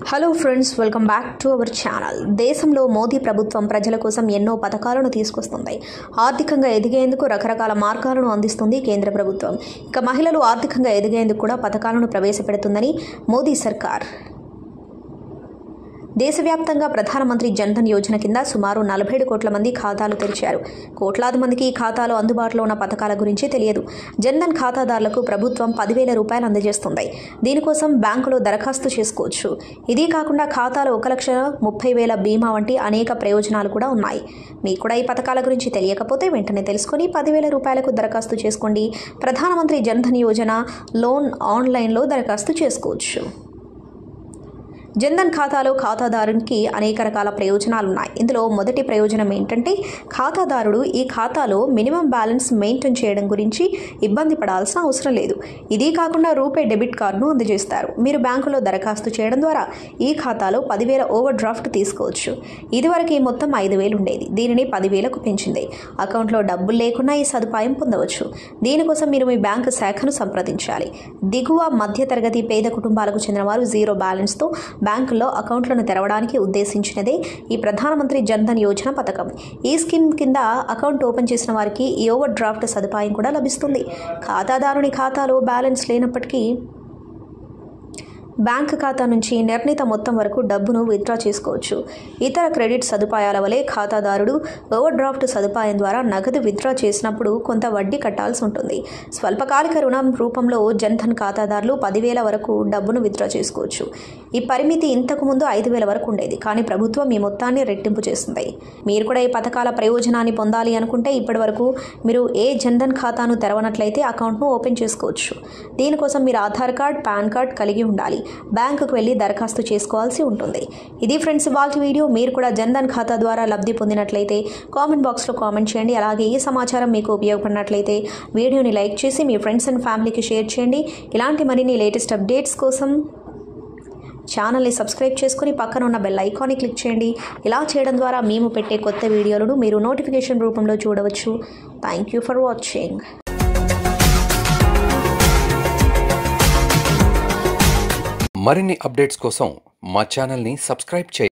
Hello friends, welcome back to our channel. దేశంలో మోదీ ప్రభుత్వం ప్రజల కోసం ఎన్నో పథకాలను తీసుకొస్తుంది. ఆర్థికంగా ఎదిగేందుకు రకరకాల మార్గాలను అందిస్తుంది కేంద్ర ప్రభుత్వం. ఇక మహిళలు ఆర్థికంగా ఎదిగేందుకు కూడా పథకాలను ప్రవేశపెడుతుందని మోదీ సర్కార్ దేశవ్యాప్తంగా ప్రధానమంత్రి జన్ధన్ యోజన కింద సుమారు 47 కోట్ల మంది ఖాతాలు తెరిచారు. కోట్లాది మందికి ఈ ఖాతాలో అందుబాటులో ఉన్న పథకాల గురించి తెలియదు. జన్ధన్ ఖాతాదారులకు ప్రభుత్వం 10,000 రూపాయలు అందజేస్తుంది. దీనికోసం బ్యాంకులో దరఖాస్తు చేసుకోవచ్చు. ఇదే కాకుండా ఖాతాలో 1,30,000 బీమా వంటి అనేక ప్రయోజనాలు కూడా ఉన్నాయి. మీకు కూడా ఈ పథకాల గురించి తెలియకపోతే వెంటనే తెలుసుకొని 10,000 రూపాయలకు దరఖాస్తు చేసుకోండి. ప్రధానమంత్రి జన్ధన్ యోజన లోన్ ఆన్లైన్లో దరఖాస్తు చేసుకోవచ్చు. జన్ధన్ ఖాతాలో ఖాతాదారునికి అనేక రకాల ప్రయోజనాలున్నాయి. ఇందులో మొదటి ప్రయోజనం ఏంటంటే, ఖాతాదారుడు ఈ ఖాతాలో మినిమం బ్యాలెన్స్ మెయింటైన్ చేయడం గురించి ఇబ్బంది పడాల్సిన అవసరం లేదు. ఇదే కాకుండా రూపే డెబిట్ కార్డును అందజేస్తారు. మీరు బ్యాంకులో దరఖాస్తు చేయడం ద్వారా ఈ ఖాతాలో 10,000 ఓవర్ డ్రాఫ్ట్ తీసుకోవచ్చు. ఇదివరకు ఈ మొత్తం 5,000 ఉండేది. దీనిని 10,000కు పెంచింది. అకౌంట్లో డబ్బులు లేకున్నా ఈ సదుపాయం పొందవచ్చు. దీనికోసం మీరు మీ బ్యాంకు శాఖను సంప్రదించాలి. దిగువ మధ్యతరగతి పేద కుటుంబాలకు చెందిన వారు జీరో బ్యాలెన్స్తో బ్యాంకుల్లో అకౌంట్లను తెరవడానికి ఉద్దేశించినదే ఈ ప్రధానమంత్రి జన్ధన్ యోజన పథకం. ఈ స్కీమ్ కింద అకౌంట్ ఓపెన్ చేసిన వారికి ఈ ఓవర్ డ్రాఫ్ట్ సదుపాయం కూడా లభిస్తుంది. ఖాతాదారుని ఖాతాలో బ్యాలెన్స్ లేనప్పటికీ బ్యాంకు ఖాతా నుంచి నిర్ణీత మొత్తం వరకు డబ్బును విత్డ్రా చేసుకోవచ్చు. ఇతర క్రెడిట్ సదుపాయాల వలె ఖాతాదారుడు ఓవర్ డ్రాఫ్ట్ సదుపాయం ద్వారా నగదు విత్డ్రా చేసినప్పుడు కొంత వడ్డీ కట్టాల్సి ఉంటుంది. స్వల్పకాలిక రుణం రూపంలో జన్ధన్ ఖాతాదారులు 10,000 వరకు డబ్బును విత్డ్రా చేసుకోవచ్చు. ఈ పరిమితి ఇంతకు ముందు 5,000 వరకు ఉండేది. కానీ ప్రభుత్వం ఈ మొత్తాన్ని రెట్టింపు చేస్తుంది. మీరు కూడా ఈ పథకాల ప్రయోజనాన్ని పొందాలి అనుకుంటే ఇప్పటి వరకు మీరు ఏ జన్ధన్ ఖాతాను తెరవనట్లయితే అకౌంట్ను ఓపెన్ చేసుకోవచ్చు. దీనికోసం మీరు ఆధార్ కార్డ్, పాన్ కార్డ్ కలిగి ఉండాలి. బ్యాంకుకు వెళ్లి దరఖాస్తు చేసుకోవాల్సి ఉంటుంది. ఇది ఫ్రెండ్స్ ఇవాల్టి వీడియో. మీరు కూడా జన్ధన్ ఖాతా ద్వారా లబ్ధి పొందినట్లయితే కామెంట్ బాక్స్లో కామెంట్ చేయండి. అలాగే ఈ సమాచారం మీకు ఉపయోగపడినట్లయితే వీడియోని లైక్ చేసి మీ ఫ్రెండ్స్ అండ్ ఫ్యామిలీకి షేర్ చేయండి. ఇలాంటి మరిన్ని లేటెస్ట్ అప్డేట్స్ కోసం ఛానల్ని సబ్స్క్రైబ్ చేసుకుని పక్కన ఉన్న బెల్ ఐకాన్ని క్లిక్ చేయండి. ఇలా చేయడం ద్వారా మేము పెట్టే కొత్త వీడియోలను మీరు నోటిఫికేషన్ రూపంలో చూడవచ్చు. Thank you for watching. మరిన్ని అప్డేట్స్ కోసం మా ఛానల్ని సబ్స్క్రైబ్ చేయండి.